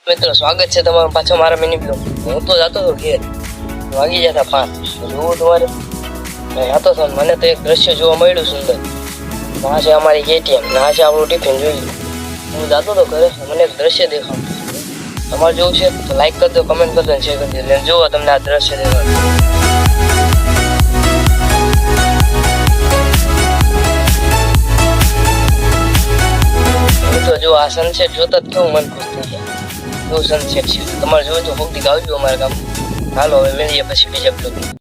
મિત્રો સ્વાગત છે તમારું પાછો મારા મિની બ્લોગ. હું તો જતો હતો ઘેર, વાગી જતા 5. જોવું તમારે જતો હતો, મને તો એક દ્રશ્ય જોવા મળ્યું સુંદર. ના છે અમારી કેટીએમ, ના છે આપણું ટિફિન. જોઈ હું જતો હતો ઘરે, મને એક દ્રશ્ય દેખાવ. તમારે જોવું છે તો લાઈક કરી દો, કમેન્ટ કરી દો, શેર કરી દો. જુઓ તમને આ દ્રશ્ય દેખાવ. તો જો આ સનસેટ જોતા જ કેવું મન ખુશ થઈ જાય. એવું સનસેટ છે. તમારે જોયું તો ભૌતિક આવજો અમારા ગામ. હાલો હવે મળીએ પછી બીજા બ્લોગમાં.